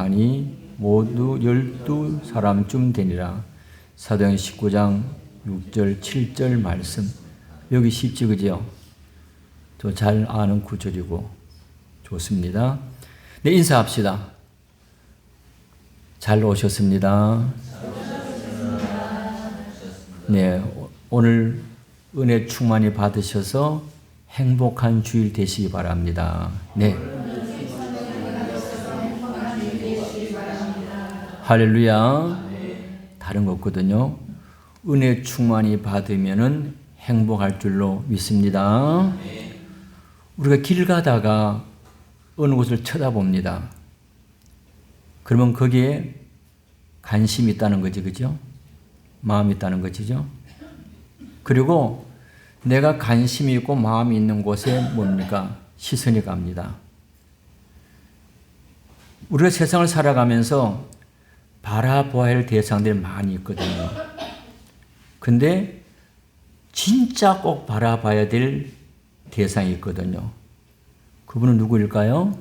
많이 모두 12사람쯤 되니라. 사도행 19장 6절 7절 말씀. 여기 쉽지 그죠? 저 잘 아는 구절이고 좋습니다. 네, 인사합시다. 잘 오셨습니다. 네, 오늘 은혜 충만히 받으셔서 행복한 주일 되시기 바랍니다. 네. 할렐루야. 다른 거 없거든요. 은혜 충만히 받으면은 행복할 줄로 믿습니다. 우리가 길 가다가 어느 곳을 쳐다봅니다. 그러면 거기에 관심이 있다는 거지, 그죠? 마음이 있다는 거지죠? 그리고 내가 관심이 있고 마음이 있는 곳에 뭡니까? 시선이 갑니다. 우리가 세상을 살아가면서 바라보아야 할 대상들이 많이 있거든요. 근데 진짜 꼭 바라봐야 될 대상이 있거든요. 그분은 누구일까요?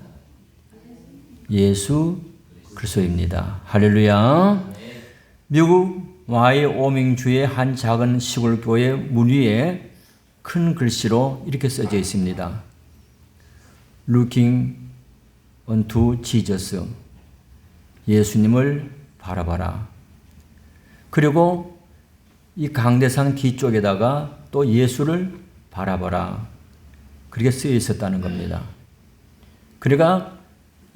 예수 그리스도입니다. 할렐루야. 미국 와이오밍주의 한 작은 시골 교회 문 위에 큰 글씨로 이렇게 써져 있습니다. Looking unto Jesus. 예수님을 바라봐라. 그리고 이 강대상 뒤쪽에다가 또 예수를 바라봐라. 그렇게 쓰여 있었다는 겁니다. 그러니까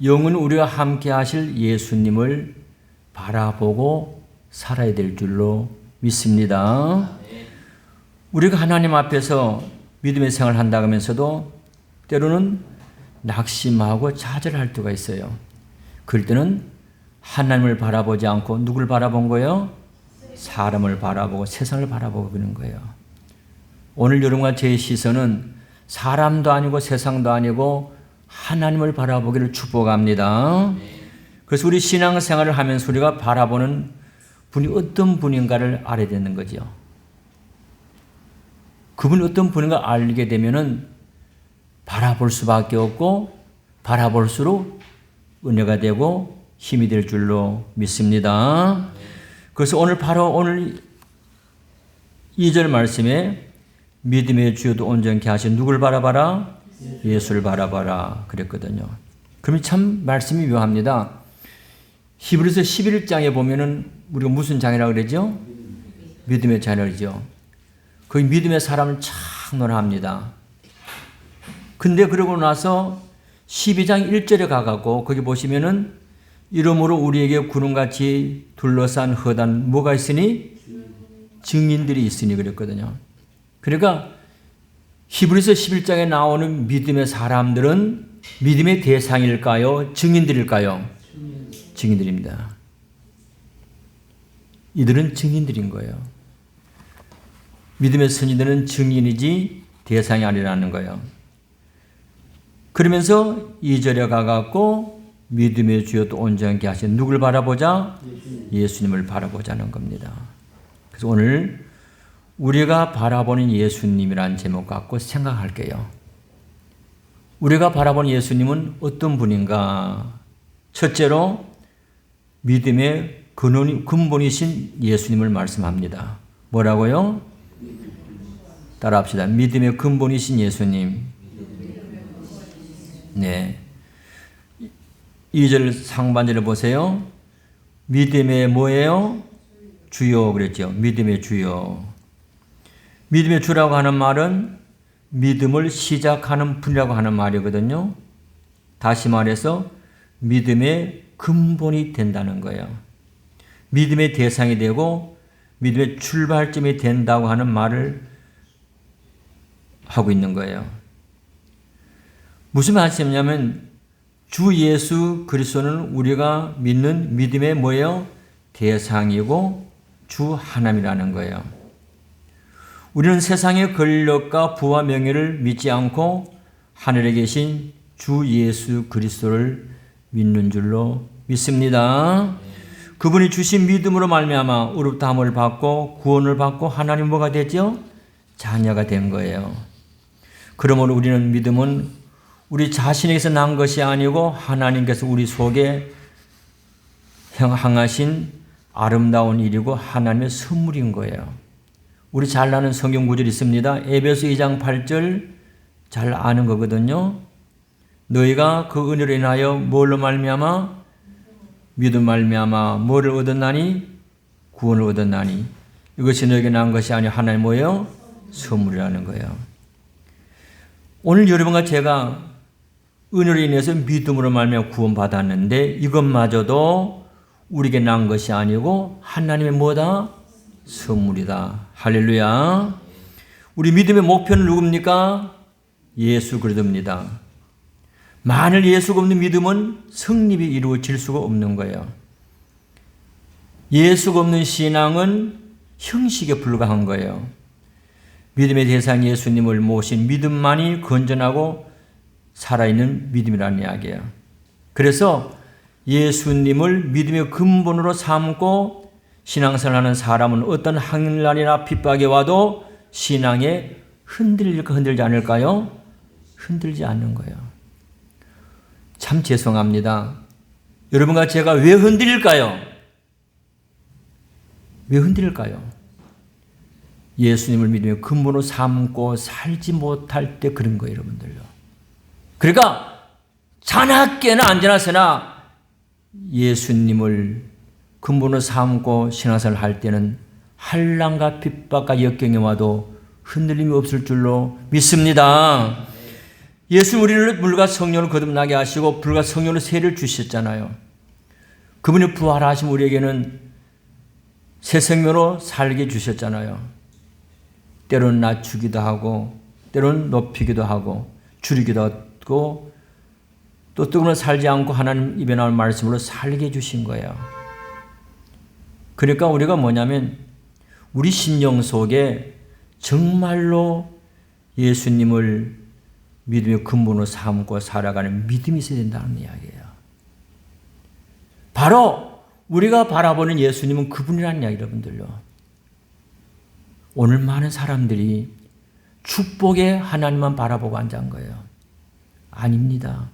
영은 우리가 함께 하실 예수님을 바라보고 살아야 될 줄로 믿습니다. 우리가 하나님 앞에서 믿음의 생활을 한다고 하면서도 때로는 낙심하고 좌절할 때가 있어요. 그럴 때는 하나님을 바라보지 않고 누굴 바라본 거예요? 사람을 바라보고 세상을 바라보고 그러는 거예요. 오늘 여러분과 제 시선은 사람도 아니고 세상도 아니고 하나님을 바라보기를 축복합니다. 그래서 우리 신앙생활을 하면서 우리가 바라보는 분이 어떤 분인가를 알아야 되는 거죠. 그분이 어떤 분인가 알게 되면은 바라볼 수밖에 없고 바라볼수록 은혜가 되고 힘이 될 줄로 믿습니다. 그래서 오늘 바로 오늘 2절 말씀에 믿음의 주여도 온전케 하신 누굴 바라봐라? 예수를 바라봐라 그랬거든요. 그럼 참 말씀이 묘합니다. 히브리서 11장에 보면은 우리가 무슨 장이라고 그러죠? 믿음의 자녀죠. 거기 믿음의 사람을 착론합니다. 근데 그러고 나서 12장 1절에 가갖고 거기 보시면은 이러므로 우리에게 구름같이 둘러싼 허단 뭐가 있으니? 증인들이 있으니 그랬거든요. 그러니까 히브리서 11장에 나오는 믿음의 사람들은 믿음의 대상일까요? 증인들일까요? 증인들입니다. 이들은 증인들인 거예요. 믿음의 선지자는 증인이지 대상이 아니라는 거예요. 그러면서 2절에 가갖고 믿음의 주여도 온전케 하신 누굴 바라보자? 예수님을 바라보자는 겁니다. 그래서 오늘 우리가 바라보는 예수님이라는 제목 갖고 생각할게요. 우리가 바라보는 예수님은 어떤 분인가? 첫째로 믿음의 근본이신 예수님을 말씀합니다. 뭐라고요? 따라합시다. 믿음의 근본이신 예수님. 네. 2절 상반절을 보세요. 믿음의 뭐예요? 주요 그랬죠. 믿음의 주요. 믿음의 주라고 하는 말은 믿음을 시작하는 분이라고 하는 말이거든요. 다시 말해서 믿음의 근본이 된다는 거예요. 믿음의 대상이 되고 믿음의 출발점이 된다고 하는 말을 하고 있는 거예요. 무슨 말씀이냐면 주 예수 그리스도는 우리가 믿는 믿음의 뭐예요? 대상이고 주 하나님이라는 거예요. 우리는 세상의 권력과 부와 명예를 믿지 않고 하늘에 계신 주 예수 그리스도를 믿는 줄로 믿습니다. 그분이 주신 믿음으로 말미암아 의롭다함을 받고 구원을 받고 하나님 뭐가 되죠? 자녀가 된 거예요. 그러므로 우리는 믿음은 우리 자신에게서 난 것이 아니고 하나님께서 우리 속에 향하신 아름다운 일이고 하나님의 선물인 거예요. 우리 잘 아는 성경 구절이 있습니다. 에베소 2장 8절 잘 아는 거거든요. 너희가 그 은혜로 인하여 뭘로 말미암아? 믿음 말미암아 뭐를 얻었나니? 구원을 얻었나니. 이것이 너에게 난 것이 아니요 하나님 뭐예요? 선물이라는 거예요. 오늘 여러분과 제가 은혜로 인해서 믿음으로 말미암아 구원받았는데 이것마저도 우리에게 난 것이 아니고 하나님의 뭐다? 선물이다. 할렐루야. 우리 믿음의 목표는 누굽니까? 예수 그리스도입니다. 만일 예수가 없는 믿음은 성립이 이루어질 수가 없는 거예요. 예수가 없는 신앙은 형식에 불과한 거예요. 믿음의 대상 예수님을 모신 믿음만이 건전하고 살아있는 믿음이라는 이야기예요. 그래서 예수님을 믿음의 근본으로 삼고 신앙생활하는 사람은 어떤 항난이나 핍박이 와도 신앙에 흔들릴까 흔들지 않을까요? 흔들지 않는 거예요. 참 죄송합니다. 여러분과 제가 왜 흔들릴까요? 왜 흔들릴까요? 예수님을 믿음의 근본으로 삼고 살지 못할 때 그런 거예요, 여러분들요. 그러니까 자나깨나 안전하세나 예수님을 근본으로 삼고 신앙생활을 할 때는 한란과 핍박과 역경이 와도 흔들림이 없을 줄로 믿습니다. 예수 우리를 물과 성령을 거듭나게 하시고 불과 성령으로 세를 주셨잖아요. 그분이 부활하신 우리에게는 새 생명으로 살게 주셨잖아요. 때로는 낮추기도 하고 때로는 높이기도 하고 줄이기도 하고 또 뜨거운 살지 않고 하나님 입에 나올 말씀으로 살게 주신 거예요. 그러니까 우리가 뭐냐면 우리 심령 속에 정말로 예수님을 믿음의 근본으로 삼고 살아가는 믿음이 있어야 된다는 이야기예요. 바로 우리가 바라보는 예수님은 그분이라는 이야기 여러분들요. 오늘 많은 사람들이 축복의 하나님만 바라보고 앉은 거예요. 아닙니다.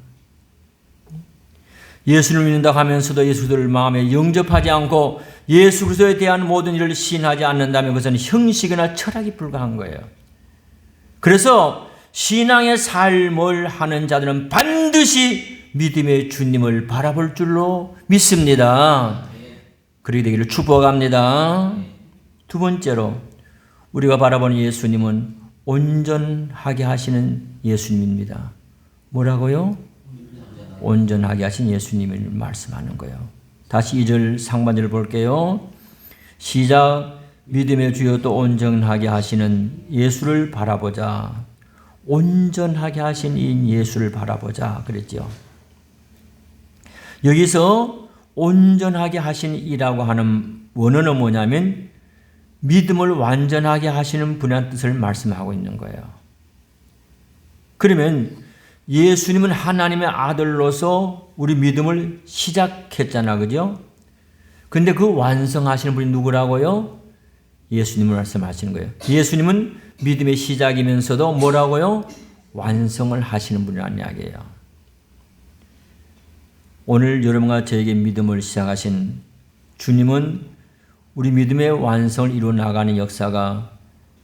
예수를 믿는다고 하면서도 예수를 마음에 영접하지 않고 예수 그리스도에 대한 모든 일을 시인하지 않는다면 그것은 형식이나 철학이 불과한 거예요. 그래서 신앙의 삶을 하는 자들은 반드시 믿음의 주님을 바라볼 줄로 믿습니다. 그렇게 되기를 축복합니다. 두 번째로 우리가 바라보는 예수님은 온전하게 하시는 예수님입니다. 뭐라고요? 온전하게 하신 예수님을 말씀하는 거예요. 다시 2절 상반절을 볼게요. 시작. 믿음의 주여 또 온전하게 하시는 예수를 바라보자. 온전하게 하신 이 예수를 바라보자 그랬죠. 여기서 온전하게 하신 이라고 하는 원어는 뭐냐면 믿음을 완전하게 하시는 분이라는 뜻을 말씀하고 있는 거예요. 그러면 예수님은 하나님의 아들로서 우리 믿음을 시작했잖아, 그죠? 근데 그 완성하시는 분이 누구라고요? 예수님을 말씀하시는 거예요. 예수님은 믿음의 시작이면서도 뭐라고요? 완성을 하시는 분이라는 이야기예요. 오늘 여러분과 저에게 믿음을 시작하신 주님은 우리 믿음의 완성을 이루어 나가는 역사가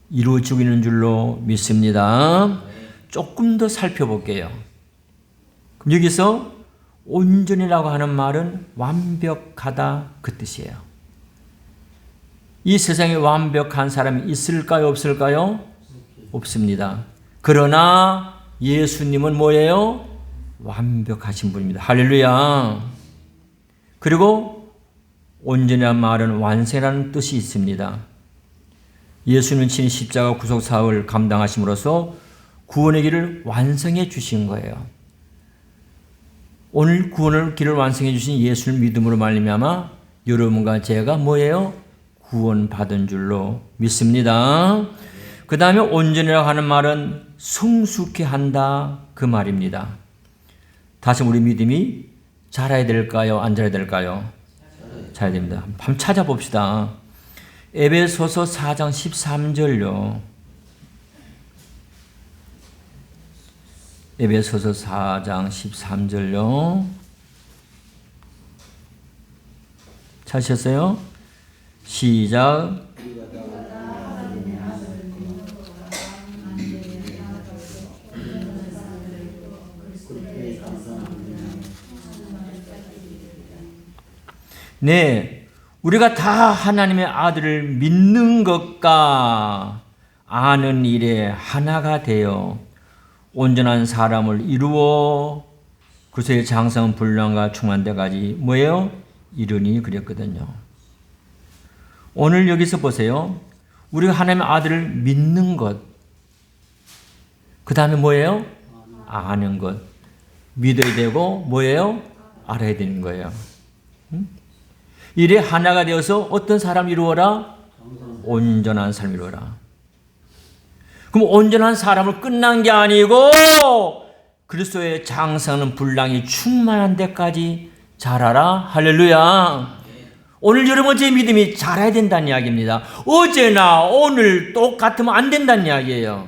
이루어지고 있는 줄로 믿습니다. 조금 더 살펴볼게요. 그럼 여기서 온전이라고 하는 말은 완벽하다 그 뜻이에요. 이 세상에 완벽한 사람이 있을까요? 없을까요? 없습니다. 그러나 예수님은 뭐예요? 완벽하신 분입니다. 할렐루야. 그리고 온전이라는 말은 완성이라는 뜻이 있습니다. 예수님은 친히 십자가 구속 사역을 감당하심으로써 구원의 길을 완성해 주신 거예요. 오늘 구원의 길을 완성해 주신 예수를 믿음으로 말미암아 여러분과 제가 뭐예요? 구원받은 줄로 믿습니다. 그 다음에 온전이라고 하는 말은 성숙해 한다 그 말입니다. 다시 우리 믿음이 자라야 될까요? 안 자라야 될까요? 자라야 됩니다. 한번 찾아봅시다. 에베소서 4장 13절요. 에베소서 4장 13절요. 찾으셨어요? 시작. 네, 우리가 다 하나님의 아들을 믿는 것과 아는 일에 하나가 되어 온전한 사람을 이루어 그리스도의 장성한 분량과 충만 데까지 뭐예요? 이르니 그랬거든요. 오늘 여기서 보세요. 우리가 하나님의 아들을 믿는 것, 그 다음에 뭐예요? 아는 것. 믿어야 되고 뭐예요? 알아야 되는 거예요. 이래 하나가 되어서 어떤 사람 이루어라? 온전한 삶 이루어라. 그럼 온전한 사람을 끝난 게 아니고 그리스도의 장성하는 분량이 충만한 데까지 자라라. 할렐루야. 오늘 여러분 제 믿음이 자라야 된다는 이야기입니다. 어제나 오늘 똑같으면 안 된다는 이야기예요.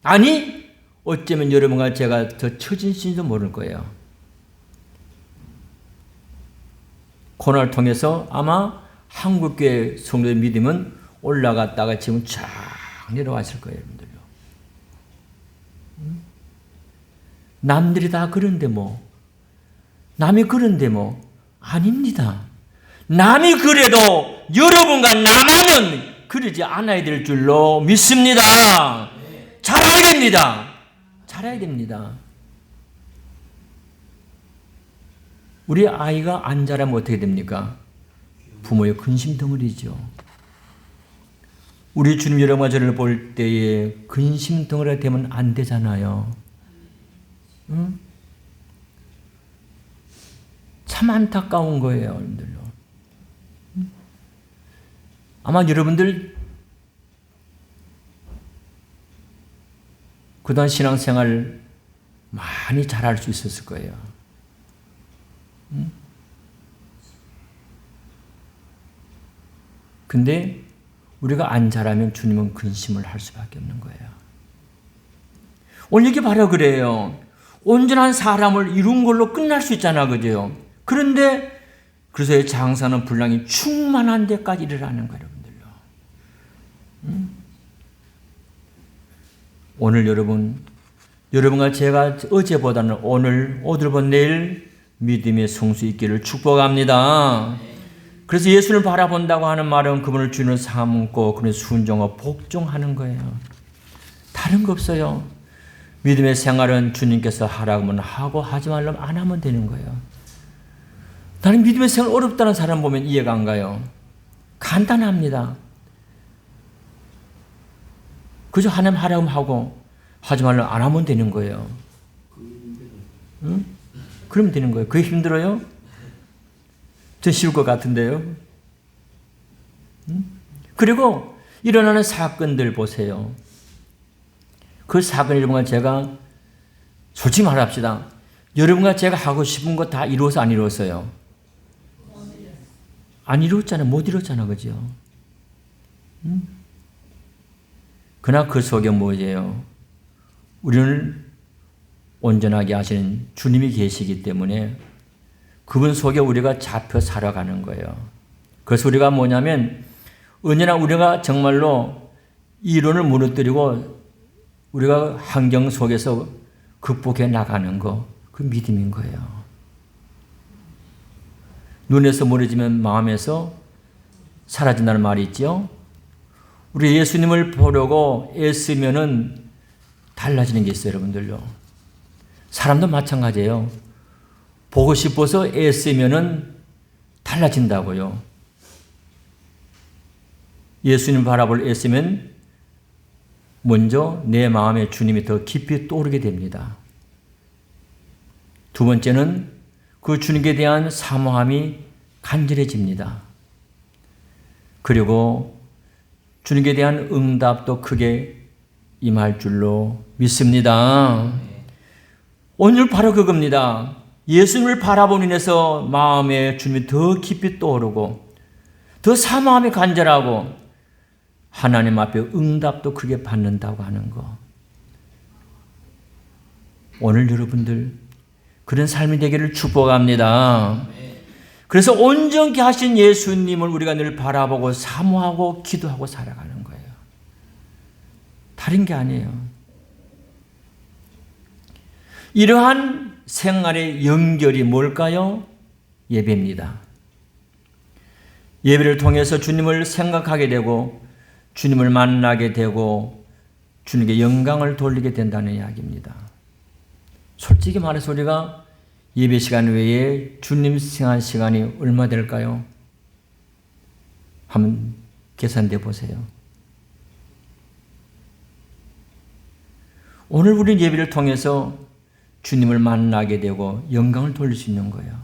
아니 어쩌면 여러분과 제가 더 처진지도 모를 거예요. 코로나를 통해서 아마 한국교회 성도의 믿음은 올라갔다가 지금 쫙 내려왔을 거예요. 여러분들요. 남들이 다 그런데 뭐 남이 그런데 뭐 아닙니다. 남이 그래도 여러분과 나만은 그러지 않아야 될 줄로 믿습니다. 잘해야 됩니다. 잘해야 됩니다. 우리 아이가 안 자라면 어떻게 됩니까? 부모의 근심 덩어리죠. 우리 주님 여러분과 저를 볼 때에 근심 덩어리가 되면 안 되잖아요. 응? 참 안타까운 거예요, 여러분들요. 아마 여러분들 그동안 신앙생활 많이 잘할 수 있었을 거예요. 근데 우리가 안 잘하면 주님은 근심을 할 수밖에 없는 거예요. 오늘 이게 바로 그래요. 온전한 사람을 이룬 걸로 끝날 수 있잖아, 그죠? 그런데 그래서 장사는 분량이 충만한 데까지 이르라는 거예요, 여러분들요. 오늘 여러분과 제가 어제보다는 오늘, 오늘보다 내일 믿음의 성수 있기를 축복합니다. 그래서 예수를 바라본다고 하는 말은 그분을 주인으로 삼고 그분의 순종과 복종하는 거예요. 다른 거 없어요. 믿음의 생활은 주님께서 하라고 하면 하고 하지 말라면 안 하면 되는 거예요. 나는 믿음의 생활 어렵다는 사람 보면 이해가 안 가요. 간단합니다. 그저 하나님 하라고 하고 하지 말라면 안 하면 되는 거예요. 응? 그러면 되는 거예요. 그게 힘들어요? 더 쉬울 것 같은데요. 그리고 일어나는 사건들 보세요. 그 사건 여러분과 제가 솔직히 말합시다. 여러분과 제가 하고 싶은 거 다 이루어서 안 이루었어요? 안 이루었잖아요. 못 이루었잖아요. 그죠? 그러나 그 속에 뭐예요? 우리를 온전하게 하시는 주님이 계시기 때문에 그분 속에 우리가 잡혀 살아가는 거예요. 그래서 우리가 뭐냐면 언제나 우리가 정말로 이론을 무너뜨리고 우리가 환경 속에서 극복해 나가는 거, 그 믿음인 거예요. 눈에서 멀어지면 마음에서 사라진다는 말이 있죠. 우리 예수님을 보려고 애쓰면은 달라지는 게 있어요, 여러분들요. 사람도 마찬가지예요. 보고 싶어서 애쓰면은 달라진다고요. 예수님 바라볼 애쓰면 먼저 내 마음에 주님이 더 깊이 떠오르게 됩니다. 두 번째는 그 주님께 대한 사모함이 간절해집니다. 그리고 주님께 대한 응답도 크게 임할 줄로 믿습니다. 오늘 바로 그겁니다. 예수님을 바라보는 인해서 마음에 주님이 더 깊이 떠오르고 더 사모함이 간절하고 하나님 앞에 응답도 크게 받는다고 하는 거. 오늘 여러분들 그런 삶이 되기를 축복합니다. 그래서 온전케 하신 예수님을 우리가 늘 바라보고 사모하고 기도하고 살아가는 거예요. 다른 게 아니에요. 이러한 생활의 연결이 뭘까요? 예배입니다. 예배를 통해서 주님을 생각하게 되고 주님을 만나게 되고 주님께 영광을 돌리게 된다는 이야기입니다. 솔직히 말해서 우리가 예배 시간 외에 주님 생활 시간이 얼마 될까요? 한번 계산해 보세요. 오늘 우리는 예배를 통해서 주님을 만나게 되고 영광을 돌릴 수 있는 거예요.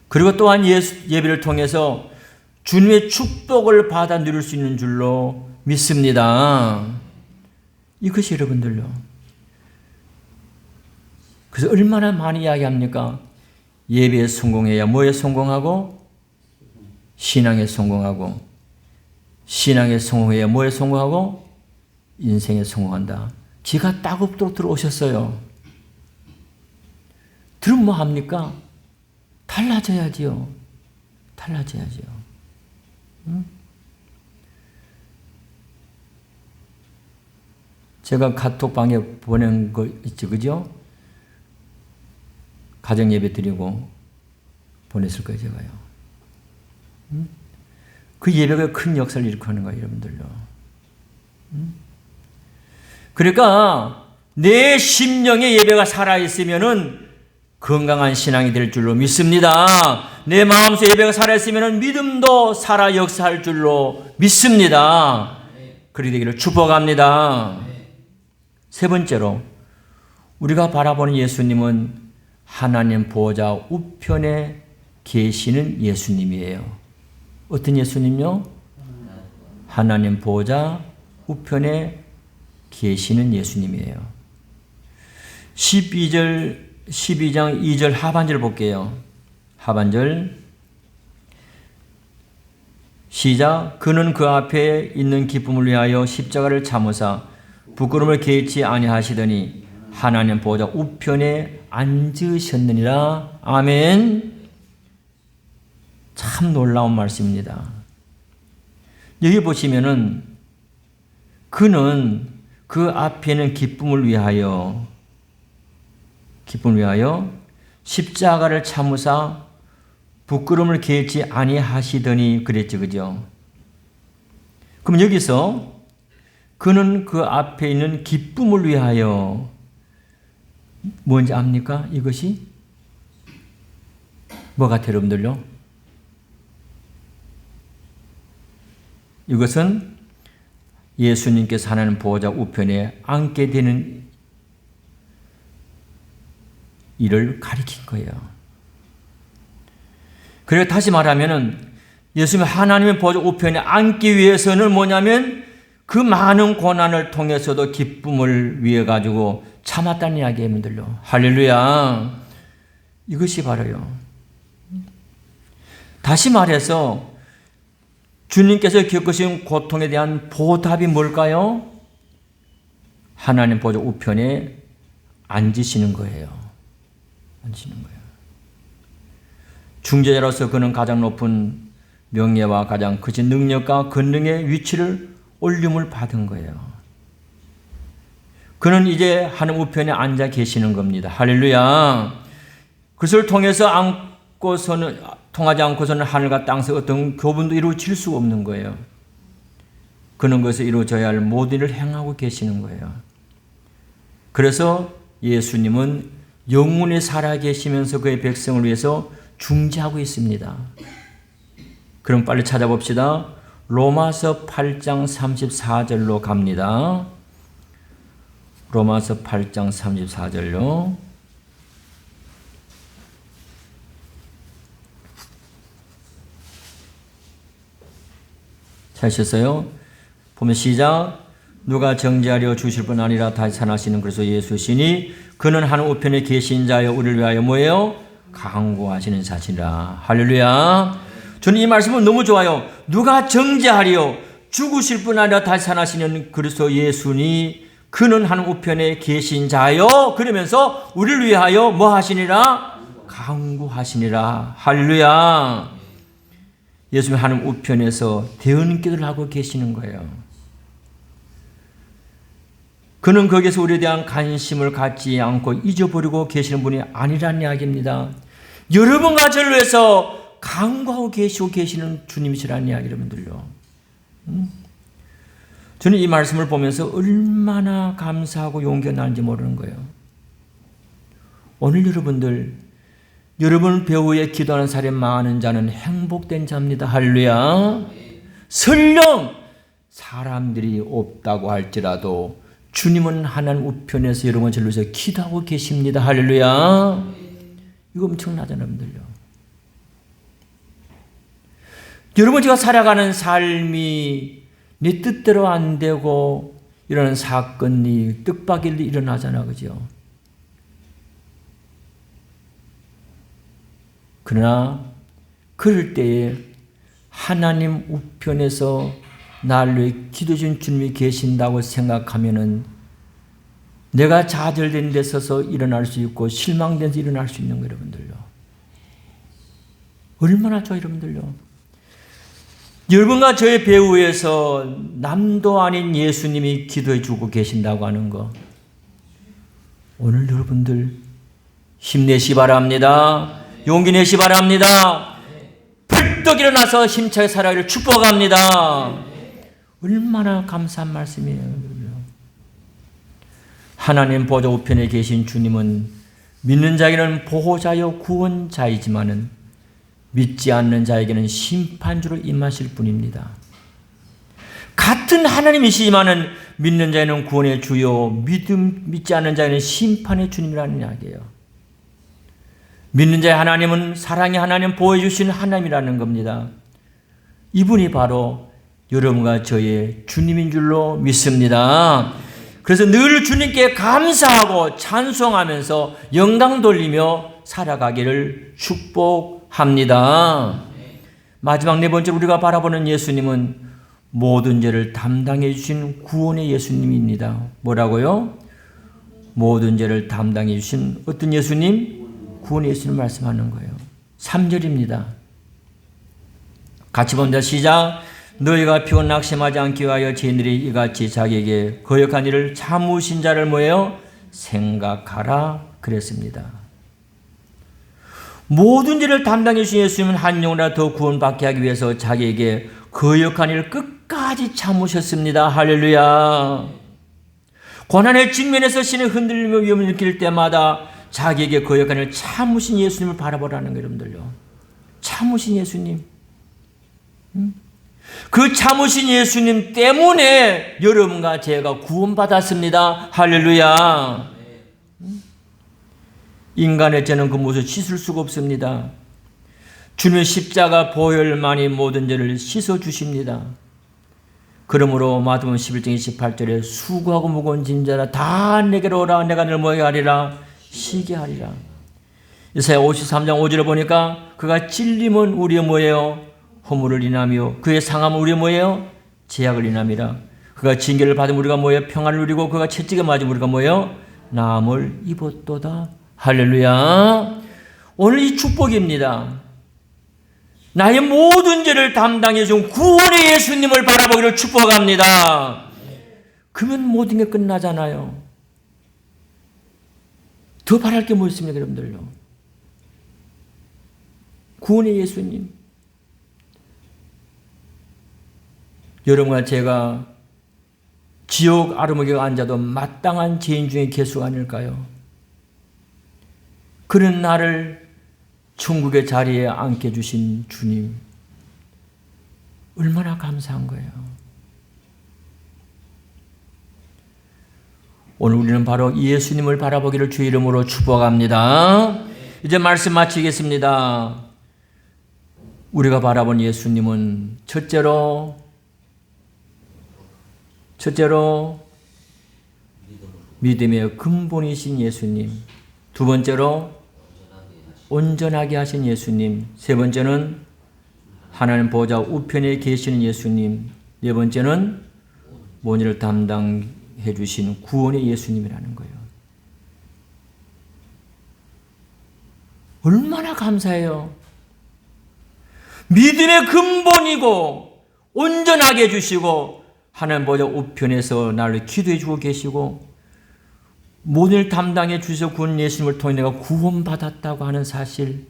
그리고 또한 예배를 통해서 주님의 축복을 받아 누릴 수 있는 줄로 믿습니다. 이것이 여러분들요. 그래서 얼마나 많이 이야기합니까? 예배에 성공해야 뭐에 성공하고? 신앙에 성공하고, 신앙에 성공해야 뭐에 성공하고? 인생에 성공한다. 기가 따갑도록 들어오셨어요. 들으면 뭐 합니까? 달라져야지요. 달라져야지요. 응? 제가 카톡방에 보낸 거 있죠, 그죠? 가정 예배 드리고 보냈을 거예요, 제가요. 응? 그 예배가 큰 역사를 일으키는 거예요, 여러분들요. 응? 그러니까 내 심령의 예배가 살아있으면은 건강한 신앙이 될 줄로 믿습니다. 내 마음속 예배가 살아있으면 믿음도 살아 역사할 줄로 믿습니다. 그렇게 되기를 축복합니다. 세 번째로 우리가 바라보는 예수님은 하나님 보호자 우편에 계시는 예수님이에요. 어떤 예수님요? 하나님 보호자 우편에 계시는 예수님이에요. 12장 2절 하반절 볼게요. 하반절 시작. 그는 그 앞에 있는 기쁨을 위하여 십자가를 참으사 부끄러움을 개의치 아니하시더니 하나님 보호자 우편에 앉으셨느니라. 아멘. 참 놀라운 말씀입니다. 여기 보시면은 그는 그 앞에는 기쁨을 위하여 십자가를 참으사 부끄러움을 개의치 아니하시더니 그랬죠, 그죠? 그럼 여기서 그는 그 앞에 있는 기쁨을 위하여 뭔지 압니까? 이것이 뭐 같아요, 여러분들요? 이것은 예수님께서 하나님 보호자 우편에 앉게 되는 이를 가리킨 거예요. 그리고 다시 말하면은 예수님이 하나님의 보호자 우편에 앉기 위해서는 뭐냐면 그 많은 고난을 통해서도 기쁨을 위해 가지고 참았다는 이야기입니다요. 할렐루야. 이것이 바로요. 다시 말해서 주님께서 겪으신 고통에 대한 보답이 뭘까요? 하나님 보호자 우편에 앉으시는 거예요. 앉으시는 거예요. 중재자로서 그는 가장 높은 명예와 가장 크신 능력과 권능의 위치를 올림을 받은 거예요. 그는 이제 하나님 우편에 앉아 계시는 겁니다. 할렐루야. 그것을 통해서 통하지 않고서는 하늘과 땅에서 어떤 교분도 이루어질 수가 없는 거예요. 그는 것을 이루어져야 할 모든 일을 행하고 계시는 거예요. 그래서 예수님은 영원히 살아계시면서 그의 백성을 위해서 중재하고 있습니다. 그럼 빨리 찾아봅시다. 로마서 8장 34절로 갑니다. 로마서 8장 34절로. 찾으셨어요? 보면 시작. 누가 정죄하려 주실 뿐 아니라 다시 살아나시는 그리스도 예수시니 그는 하늘 우편에 계신 자여 우리를 위하여 뭐예요? 강구하시는 자시라. 할렐루야. 저는 이 말씀은 너무 좋아요. 누가 정죄하려 죽으실 뿐 아니라 다시 살아나시는 그리스도 예수니 그는 하늘 우편에 계신 자여. 그러면서 우리를 위하여 뭐 하시니라? 강구하시니라. 할렐루야. 예수님 하나님 우편에서 대언 기도를 하고 계시는 거예요. 그는 거기서 우리에 대한 관심을 갖지 않고 잊어버리고 계시는 분이 아니라는 이야기입니다. 여러분과 저를 위해서 강구하고 계시고 계시는 주님이시라는 이야기 여러분들요. 저는 이 말씀을 보면서 얼마나 감사하고 용기가 나는지 모르는 거예요. 오늘 여러분 배후에 기도하는 사람이 많은 자는 행복된 자입니다. 할렐루야. 설령 사람들이 없다고 할지라도 주님은 하나님 우편에서 여러분 저를 위해서 기도하고 계십니다. 할렐루야. 이거 엄청나잖아요, 여러분들요. 여러분 제가 살아가는 삶이 네 뜻대로 안 되고 이런 사건이 뜻밖의 일이 일어나잖아, 그죠? 그러나 그럴 때에 하나님 우편에서 나를 위해 기도해 준 주님이 계신다고 생각하면은 내가 좌절된 데 서서 일어날 수 있고 실망된 데서 일어날 수 있는 거예요, 여러분들요. 얼마나 좋아요, 여러분들요. 여러분과 저의 배후에서 남도 아닌 예수님이 기도해 주고 계신다고 하는 거. 오늘 여러분들 힘내시 바랍니다. 용기 내시 바랍니다. 벌떡 일어나서 힘차게 살아가기를 축복합니다. 얼마나 감사한 말씀이에요. 하나님 보좌 우편에 계신 주님은 믿는 자에게는 보호자요 구원자이지만은 믿지 않는 자에게는 심판주로 임하실 분입니다. 같은 하나님이시지만은 믿는 자에는 구원의 주요 믿지 않는 자에는 심판의 주님이라는 이야기예요. 믿는 자의 하나님은 사랑의 하나님, 보호해 주시는 하나님이라는 겁니다. 이분이 바로 여러분과 저의 주님인 줄로 믿습니다. 그래서 늘 주님께 감사하고 찬송하면서 영광 돌리며 살아가기를 축복합니다. 마지막 네 번째로 우리가 바라보는 예수님은 모든 죄를 담당해 주신 구원의 예수님입니다. 뭐라고요? 모든 죄를 담당해 주신 어떤 예수님? 구원의 예수님 말씀하는 거예요. 3절입니다. 같이 봅니다. 시작. 너희가 피곤 낙심하지 않기 위하여 죄인들이 이같이 자기에게 거역한 일을 참으신 자를 뭐예요? 생각하라 그랬습니다. 모든 죄를 담당해 주신 예수님은 한 영혼이라도 더 구원받게 하기 위해서 자기에게 거역한 일을 끝까지 참으셨습니다. 할렐루야. 고난의 직면에서 신을 흔들리며 위험을 느낄 때마다 자기에게 거역한 일을 참으신 예수님을 바라보라는 거예요, 여러분들요. 참으신 예수님. 그 참으신 예수님 때문에 여러분과 제가 구원받았습니다. 할렐루야. 인간의 죄는 그 무엇을 씻을 수가 없습니다. 주님의 십자가 보혈만이 모든 죄를 씻어주십니다. 그러므로 마태복음 11장 28절에 수고하고 무거운 짐자라 다 내게로 오라 내가 너를 뭐하게 하리라 쉬게 하리라. 이사야 53장 5절에 보니까 그가 찔림은 우리의 뭐예요? 허물을 인하며 그의 상함은 우리의 뭐예요? 죄악을 인함이라. 그가 징계를 받으면 우리가 뭐예요? 평안을 누리고 그가 채찍에 맞으면 우리가 뭐예요? 나음을 입었도다. 할렐루야. 오늘 이 축복입니다. 나의 모든 죄를 담당해 준 구원의 예수님을 바라보기를 축복합니다. 그러면 모든 게 끝나잖아요. 더 바랄 게 뭐 있습니까, 여러분들요? 구원의 예수님. 여러분과 제가 지옥 아르목에 앉아도 마땅한 죄인 중에 개수가 아닐까요? 그런 나를 천국의 자리에 앉게 주신 주님, 얼마나 감사한 거예요. 오늘 우리는 바로 예수님을 바라보기를 주의 이름으로 축복합니다. 이제 말씀 마치겠습니다. 우리가 바라본 예수님은 첫째로 믿음의 근본이신 예수님, 두 번째로 온전하게 하신 예수님, 세 번째는 하나님 보좌 우편에 계시는 예수님, 네 번째는 모든 일을 담당해 주신 구원의 예수님이라는 거예요. 얼마나 감사해요. 믿음의 근본이고 온전하게 해주시고 하나님 보좌 우편에서 나를 기도해 주고 계시고 모든 일 담당해 주셔서 군 예수님을 통해 내가 구원받았다고 하는 사실,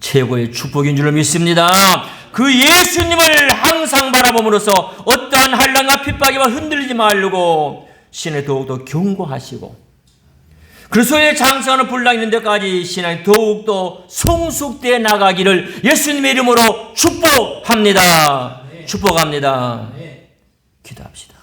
최고의 축복인 줄로 믿습니다. 그 예수님을 항상 바라봄으로써 어떠한 한란과 핍박에만 흔들리지 말고 신에 더욱더 경고하시고 그리스도의 장성하는 분량 있는 데까지 신앙이 더욱더 성숙되어 나가기를 예수님의 이름으로 축복합니다. 축복합니다. 기도합시다.